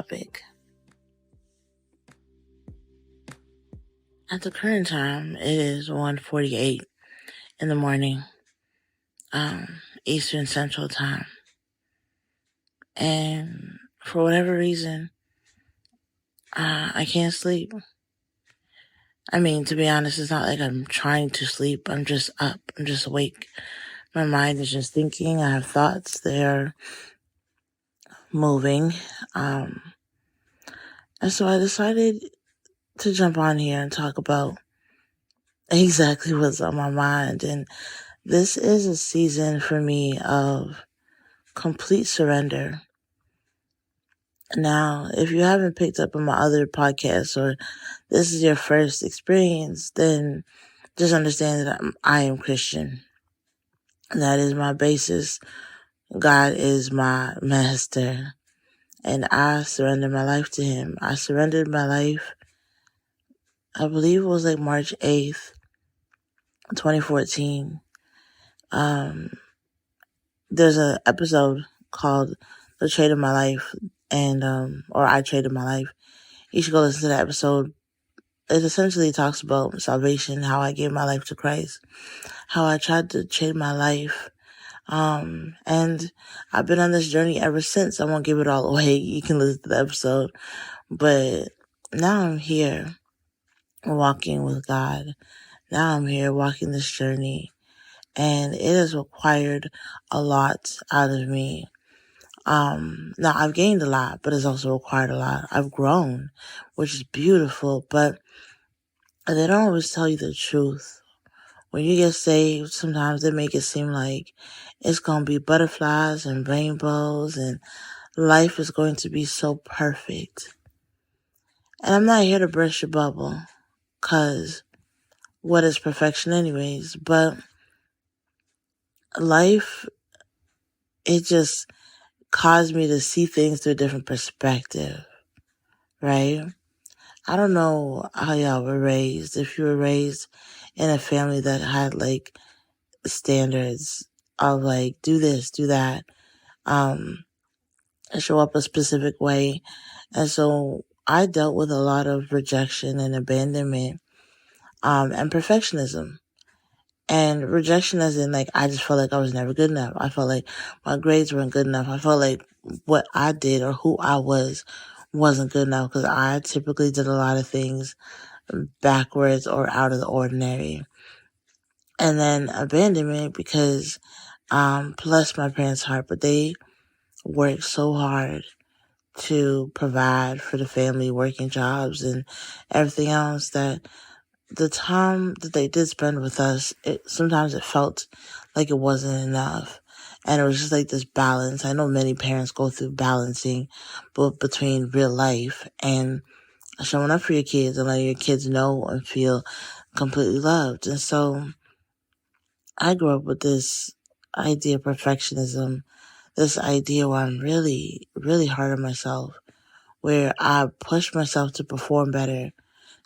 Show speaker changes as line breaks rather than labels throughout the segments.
topic. At the current time, it is 1:48 in the morning, Eastern Central Time. And for whatever reason, I can't sleep. I mean, to be honest, it's not like I'm trying to sleep. I'm just up. I'm just awake. My mind is just thinking. I have thoughts. They're moving. And so I decided to jump on here and talk about exactly what's on my mind. And this is a season for me of complete surrender. Now, if you haven't picked up on my other podcasts or this is your first experience, then just understand that I am Christian. That is my basis. God is my master. And I surrender my life to him. I surrendered my life, I believe it was like March 8th, 2014. There's an episode called The Trade of My Life, and or I Traded My Life. You should go listen to that episode. It essentially talks about salvation, how I gave my life to Christ, how I tried to trade my life. And I've been on this journey ever since. I won't give it all away. You can listen to the episode. But now I'm here walking with God. Now I'm here walking this journey. And it has required a lot out of me. Now I've gained a lot, but it's also required a lot. I've grown, which is beautiful, but they don't always tell you the truth. When you get saved, sometimes they make it seem like it's going to be butterflies and rainbows and life is going to be so perfect. And I'm not here to burst your bubble, cause what is perfection anyways? But life, it just caused me to see things through a different perspective, right? I don't know how y'all were raised. If you were raised in a family that had like standards of like, do this, do that, show up a specific way. And so I dealt with a lot of rejection and abandonment, and perfectionism. And rejection as in, like, I just felt like I was never good enough. I felt like my grades weren't good enough. I felt like what I did or who I was wasn't good enough because I typically did a lot of things backwards or out of the ordinary. And then abandonment because, bless my parents' heart, but they worked so hard to provide for the family, working jobs and everything else, that the time that they did spend with us, sometimes it felt like it wasn't enough. And it was just like this balance. I know many parents go through balancing between real life and showing up for your kids and letting your kids know and feel completely loved. And so I grew up with this idea of perfectionism, this idea where I'm really, really hard on myself, where I push myself to perform better,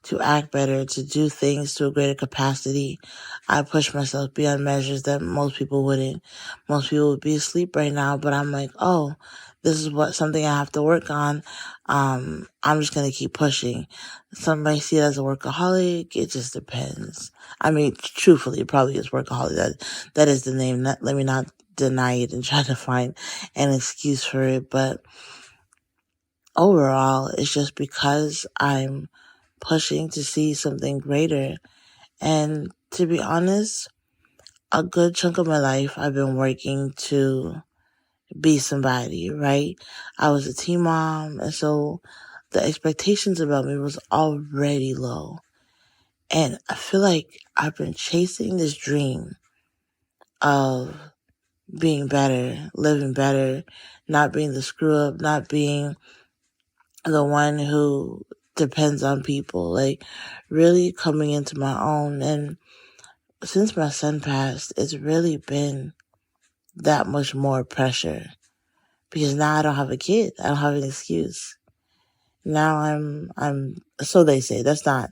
to act better, to do things to a greater capacity. I push myself beyond measures that most people wouldn't. Most people would be asleep right now, but I'm like, oh, this is something I have to work on. I'm just going to keep pushing. Some might see it as a workaholic. It just depends. I mean, truthfully, it probably is workaholic. That is the name. Let me not deny it and try to find an excuse for it. But overall, it's just because I'm pushing to see something greater. And to be honest, a good chunk of my life, I've been working to be somebody, right? I was a teen mom, and so the expectations about me was already low. And I feel like I've been chasing this dream of being better, living better, not being the screw up, not being the one who depends on people, like really coming into my own. And since my son passed, it's really been that much more pressure because now I don't have a kid. I don't have an excuse. Now I'm, so they say. That's not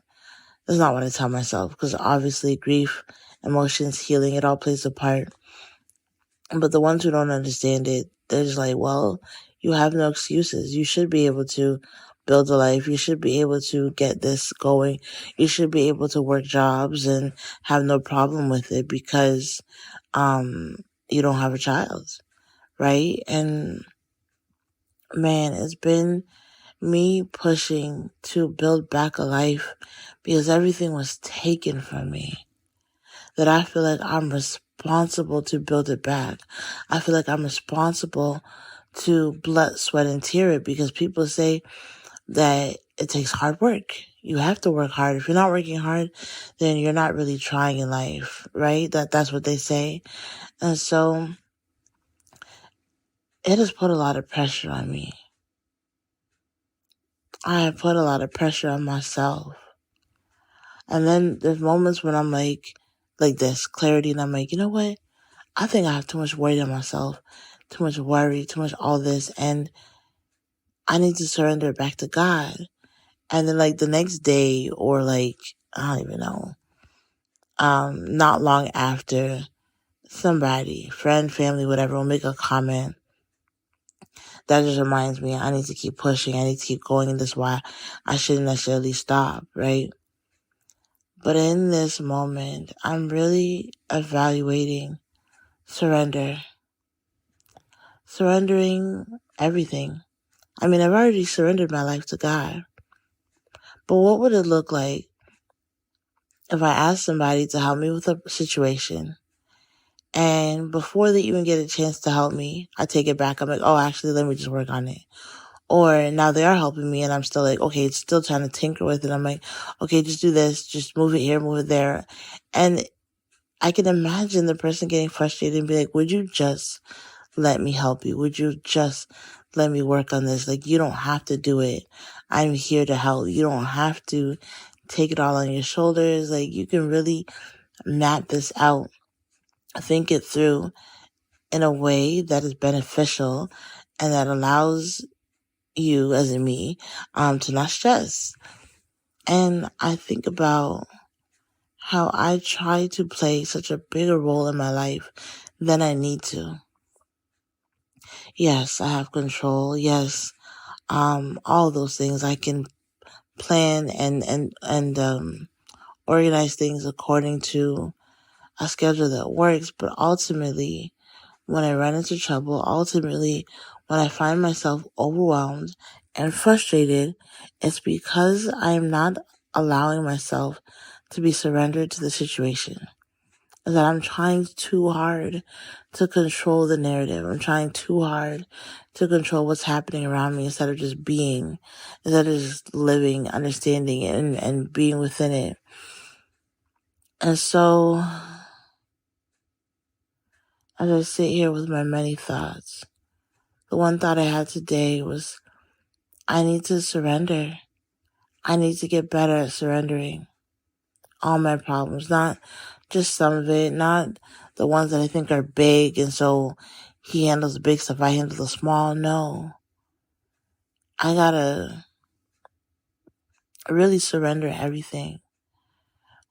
what I tell myself, because obviously grief, emotions, healing, it all plays a part. But the ones who don't understand it, they're just like, well, You have no excuses. You should be able to build a life. You should be able to get this going. You should be able to work jobs and have no problem with it because um you don't have a child, right? And man, it's been me pushing to build back a life because everything was taken from me, that I feel like I'm responsible to build it back. I feel like I'm responsible to blood, sweat, and tear it, because people say that it takes hard work. You have to work hard. If you're not working hard, then you're not really trying in life, right? That's what they say. And so it has put a lot of pressure on me. I have put a lot of pressure on myself. And then there's moments when I'm like this clarity, and I'm like, you know what? I think I have too much worry on myself, too much worry, too much all this, and I need to surrender it back to God. And then like the next day, or like, I don't even know, not long after, somebody, friend, family, whatever, will make a comment that just reminds me I need to keep pushing, I need to keep going, and this is why I shouldn't necessarily stop, right? But in this moment, I'm really evaluating surrender, surrendering everything. I mean, I've already surrendered my life to God, but what would it look like if I asked somebody to help me with a situation, and before they even get a chance to help me, I take it back. I'm like, oh, actually, let me just work on it. Or now they are helping me and I'm still like, okay, it's still trying to tinker with it. I'm like, okay, just do this, just move it here, move it there. And I can imagine the person getting frustrated and be like, would you just let me help you? Would you just let me work on this? Like, you don't have to do it. I'm here to help. You don't have to take it all on your shoulders. Like, you can really map this out, think it through in a way that is beneficial and that allows you, as in me, to not stress. And I think about how I try to play such a bigger role in my life than I need to. Yes, I have control. Yes, all those things. I can plan and organize things according to a schedule that works. But ultimately, when I run into trouble, ultimately, when I find myself overwhelmed and frustrated, it's because I am not allowing myself to be surrendered to the situation. That I'm trying too hard to control the narrative. I'm trying too hard to control what's happening around me instead of just being, instead of just living, understanding it, and being within it. And so, as I sit here with my many thoughts, the one thought I had today was, I need to surrender. I need to get better at surrendering all my problems, not just some of it, not the ones that I think are big, and so he handles the big stuff, I handle the small. No, I gotta really surrender everything.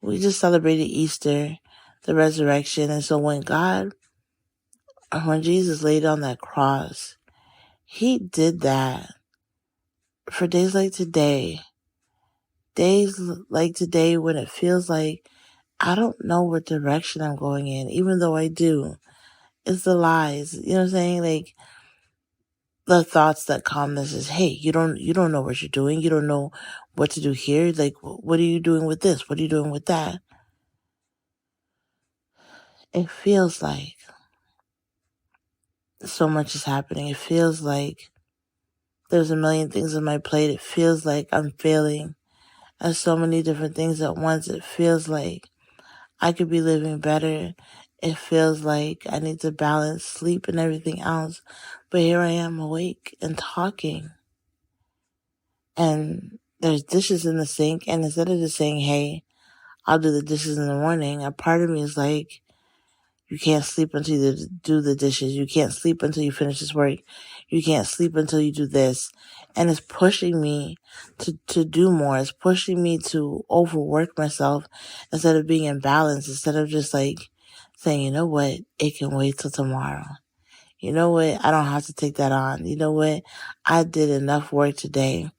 We just celebrated Easter, the resurrection, and so when Jesus laid on that cross, he did that for days like today. Days like today when it feels like I don't know what direction I'm going in, even though I do. It's the lies. You know what I'm saying? Like, the thoughts that come that says, hey, you don't know what you're doing. You don't know what to do here. Like, what are you doing with this? What are you doing with that? It feels like so much is happening. It feels like there's a million things on my plate. It feels like I'm failing at so many different things at once. It feels like I could be living better. It feels like I need to balance sleep and everything else. But here I am awake and talking. And there's dishes in the sink. And instead of just saying, hey, I'll do the dishes in the morning, a part of me is like, you can't sleep until you do the dishes. You can't sleep until you finish this work. You can't sleep until you do this. And it's pushing me to do more. It's pushing me to overwork myself instead of being in balance, instead of just like saying, you know what, it can wait till tomorrow. You know what? I don't have to take that on. You know what? I did enough work today.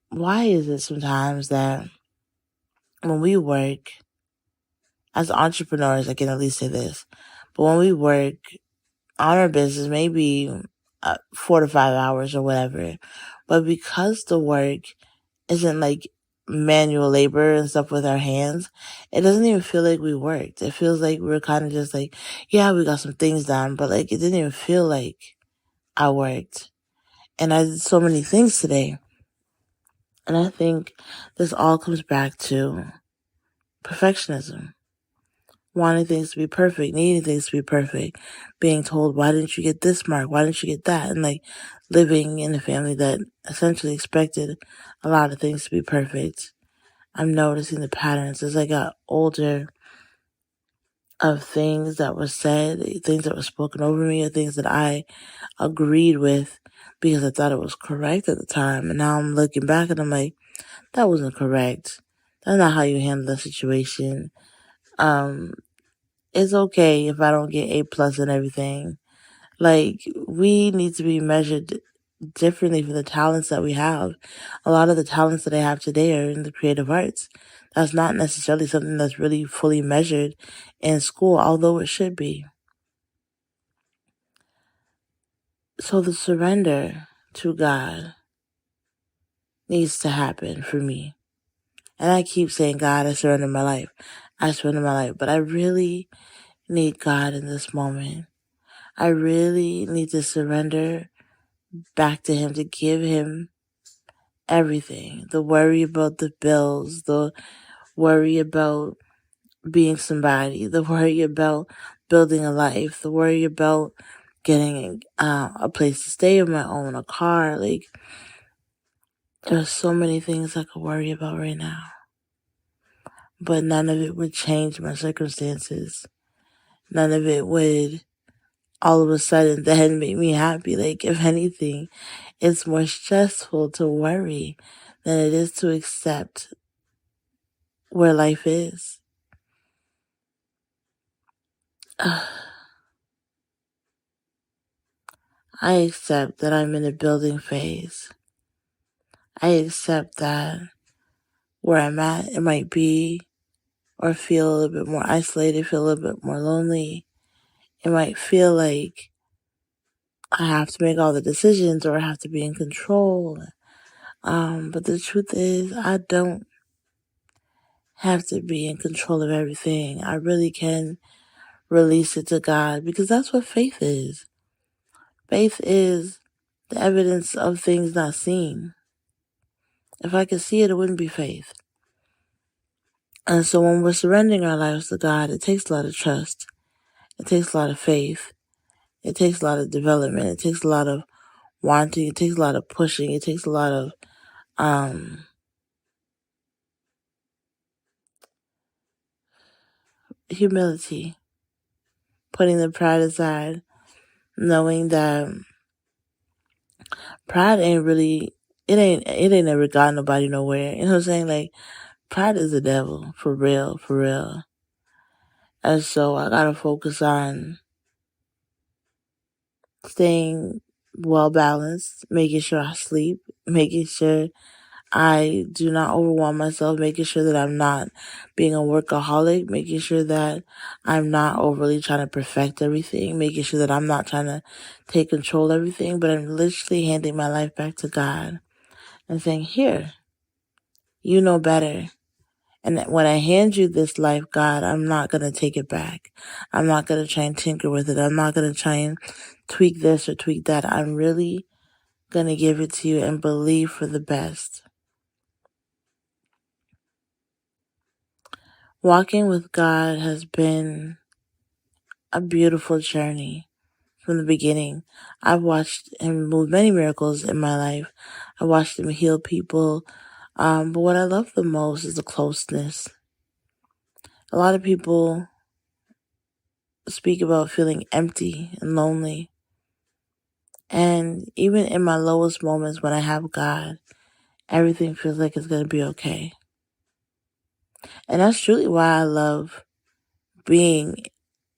Why is it sometimes that when we work as entrepreneurs, I can at least say this, but when we work on our business, maybe 4 to 5 hours or whatever, but because the work isn't like manual labor and stuff with our hands, it doesn't even feel like we worked. It feels like we're kind of just like, yeah, we got some things done, but like it didn't even feel like I worked. And I did so many things today. And I think this all comes back to perfectionism. Wanting things to be perfect, needing things to be perfect, being told, why didn't you get this mark? Why didn't you get that? And like living in a family that essentially expected a lot of things to be perfect. I'm noticing the patterns as I got older of things that were said, things that were spoken over me, or things that I agreed with because I thought it was correct at the time. And now I'm looking back and I'm like, that wasn't correct. That's not how you handle the situation. It's okay if I don't get A+ and everything. Like, we need to be measured differently for the talents that we have. A lot of the talents that I have today are in the creative arts. That's not necessarily something that's really fully measured in school, although it should be. So the surrender to God needs to happen for me. And I keep saying, God, I surrender my life. I surrender my life. But I really need God in this moment. I really need to surrender back to Him, to give Him everything. The worry about the bills, the worry about being somebody, the worry about building a life, the worry about getting a place to stay of my own, a car. Like, there's so many things I could worry about right now. But none of it would change my circumstances. None of it would all of a sudden then make me happy. Like, if anything, it's more stressful to worry than it is to accept where life is. I accept that I'm in a building phase. I accept that where I'm at, it might be or feel a little bit more isolated, feel a little bit more lonely. It might feel like I have to make all the decisions or I have to be in control. But the truth is, I don't have to be in control of everything. I really can release it to God because that's what faith is. Faith is the evidence of things not seen. If I could see it, it wouldn't be faith. And so when we're surrendering our lives to God, it takes a lot of trust. It takes a lot of faith. It takes a lot of development. It takes a lot of wanting. It takes a lot of pushing. It takes a lot of humility, putting the pride aside, knowing that pride ain't really, it ain't never got nobody nowhere. You know what I'm saying? Like, pride is the devil, for real, for real. And so I gotta focus on staying well balanced, making sure I sleep, making sure I do not overwhelm myself, making sure that I'm not being a workaholic, making sure that I'm not overly trying to perfect everything, making sure that I'm not trying to take control of everything, but I'm literally handing my life back to God and saying, here, you know better. And when I hand you this life, God, I'm not going to take it back. I'm not going to try and tinker with it. I'm not going to try and tweak this or tweak that. I'm really going to give it to you and believe for the best. Walking with God has been a beautiful journey from the beginning. I've watched Him move many miracles in my life. I watched Him heal people. But what I love the most is the closeness. A lot of people speak about feeling empty and lonely. And even in my lowest moments when I have God, everything feels like it's going to be okay. And that's truly why I love being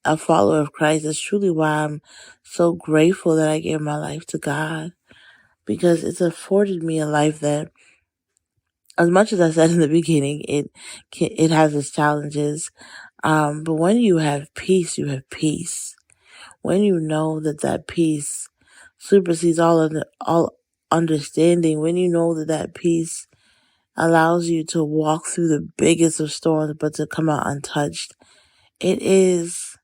a follower of Christ. That's truly why I'm so grateful that I gave my life to God, because it's afforded me a life that, as much as I said in the beginning, it has its challenges. But when you have peace, you have peace. When you know that peace supersedes all understanding, when you know that peace allows you to walk through the biggest of storms, but to come out untouched, it is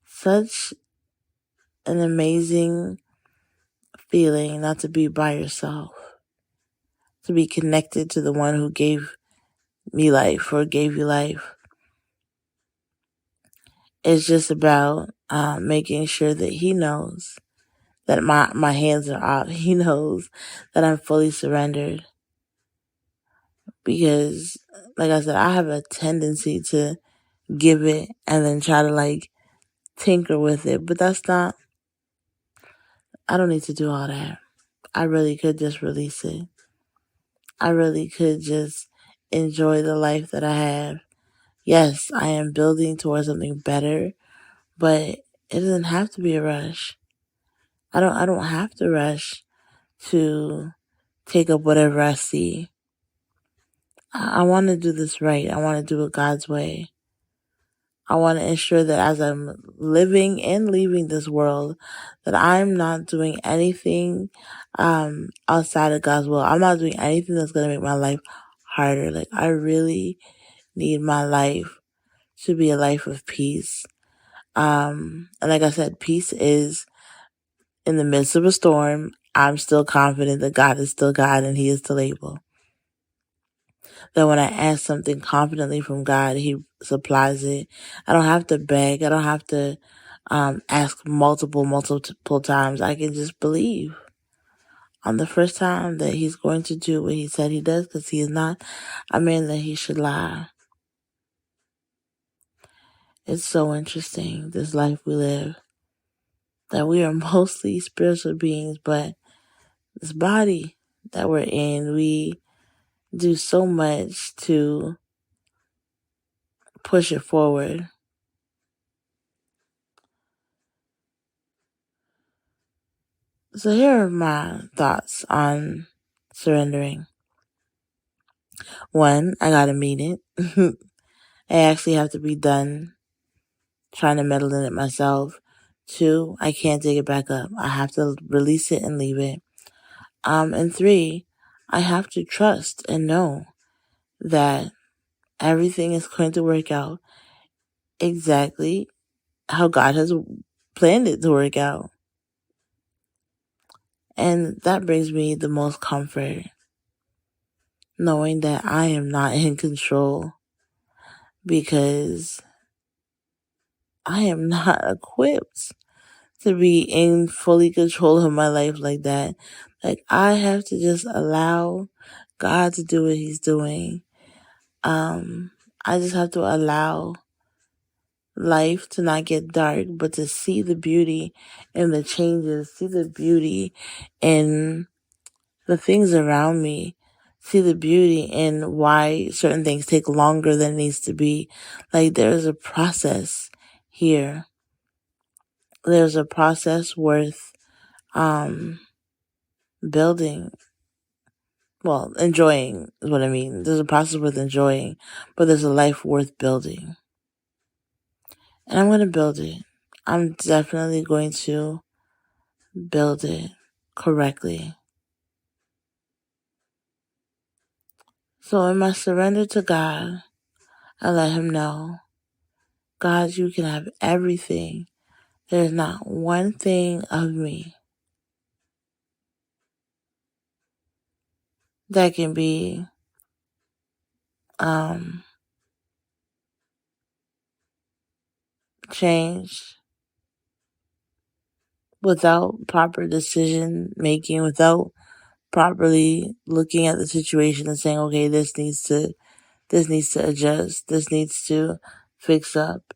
such an amazing feeling not to be by yourself, to be connected to the one who gave me life or gave you life. It's just about making sure that he knows that my hands are off. He knows that I'm fully surrendered, because, like I said, I have a tendency to give it and then try to tinker with it. But I don't need to do all that. I really could just release it. I really could just enjoy the life that I have. Yes, I am building towards something better, but it doesn't have to be a rush. I don't have to rush to take up whatever I see. I want to do this right. I want to do it God's way. I want to ensure that as I'm living and leaving this world, that I'm not doing anything outside of God's will. I'm not doing anything that's going to make my life harder. I really need my life to be a life of peace. And like I said, peace is in the midst of a storm. I'm still confident that God is still God and he is still able. That when I ask something confidently from God, he supplies it. I don't have to beg. I don't have to ask multiple times. I can just believe on the first time that he's going to do what he said he does, because he is not a man that he should lie. It's so interesting, this life we live, that we are mostly spiritual beings, but this body that we're in, we do so much to push it forward. So here are my thoughts on surrendering. 1, I gotta mean it. I actually have to be done trying to meddle in it myself. 2, I can't dig it back up. I have to release it and leave it. And 3, I have to trust and know that everything is going to work out exactly how God has planned it to work out. And that brings me the most comfort, knowing that I am not in control, because I am not equipped to be in fully control of my life like that. I have to just allow God to do what he's doing. I just have to allow life to not get dark, but to see the beauty in the changes, see the beauty in the things around me, see the beauty in why certain things take longer than it needs to be. There's a process here. There's a process worth building. Well, enjoying is what I mean. There's a process worth enjoying, but there's a life worth building. And I'm going to build it. I'm definitely going to build it correctly. So in my surrender to God, I let him know, God, you can have everything. There's not one thing of me that can be changed without proper decision making, without properly looking at the situation and saying, okay, this needs to adjust, this needs to fix up.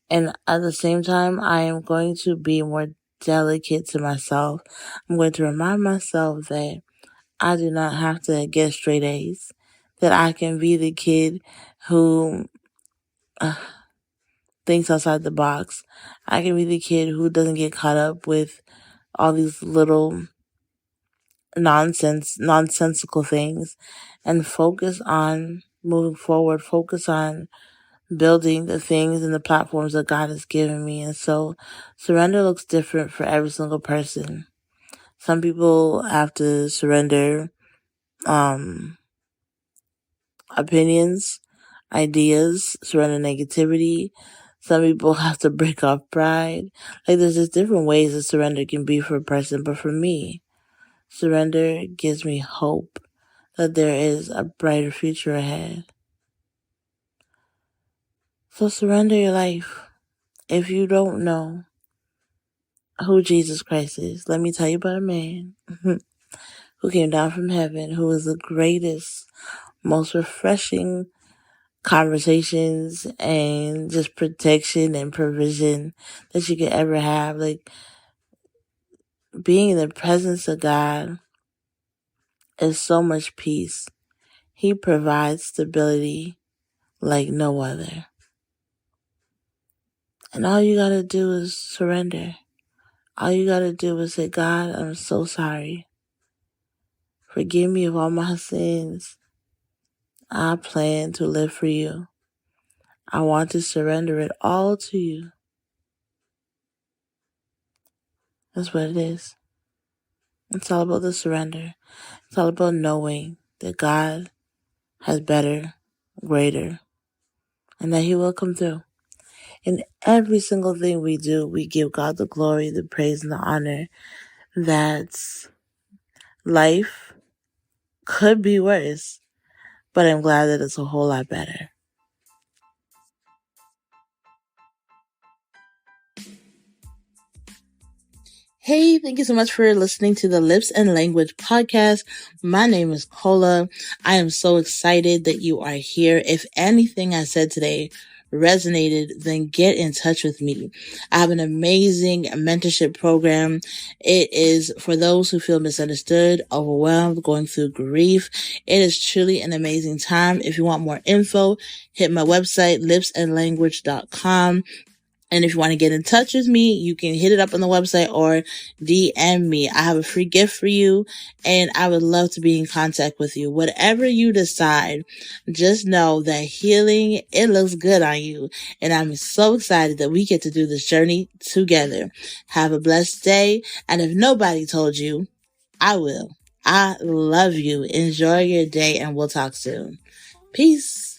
And at the same time, I am going to be more delicate to myself. I'm going to remind myself that I do not have to get straight A's, that I can be the kid who thinks outside the box. I can be the kid who doesn't get caught up with all these little nonsensical things and focus on moving forward, focus on building the things and the platforms that God has given me. And so surrender looks different for every single person. Some people have to surrender opinions, ideas, surrender negativity. Some people have to break off pride. Like there's just different ways that surrender can be for a person. But for me, surrender gives me hope that there is a brighter future ahead. So surrender your life. If you don't know who Jesus Christ is, let me tell you about a man who came down from heaven, who was the greatest, most refreshing conversations and just protection and provision that you could ever have. Like being in the presence of God is so much peace. He provides stability like no other. And all you gotta do is surrender. All you gotta do is say, God, I'm so sorry. Forgive me of all my sins. I plan to live for you. I want to surrender it all to you. That's what it is. It's all about the surrender. It's all about knowing that God has better, greater, and that He will come through. In every single thing we do, we give God the glory, the praise, and the honor. That life could be worse, but I'm glad that it's a whole lot better. Hey, thank you so much for listening to the Lips and Language podcast. My name is Cola. I am so excited that you are here. If anything I said today resonated, then get in touch with me. I have an amazing mentorship program. It is for those who feel misunderstood, overwhelmed, going through grief. It is truly an amazing time. If you want more info, hit my website, lipsandlanguage.com. And if you want to get in touch with me, you can hit it up on the website or DM me. I have a free gift for you and I would love to be in contact with you. Whatever you decide, just know that healing, it looks good on you. And I'm so excited that we get to do this journey together. Have a blessed day. And if nobody told you, I will. I love you. Enjoy your day and we'll talk soon. Peace.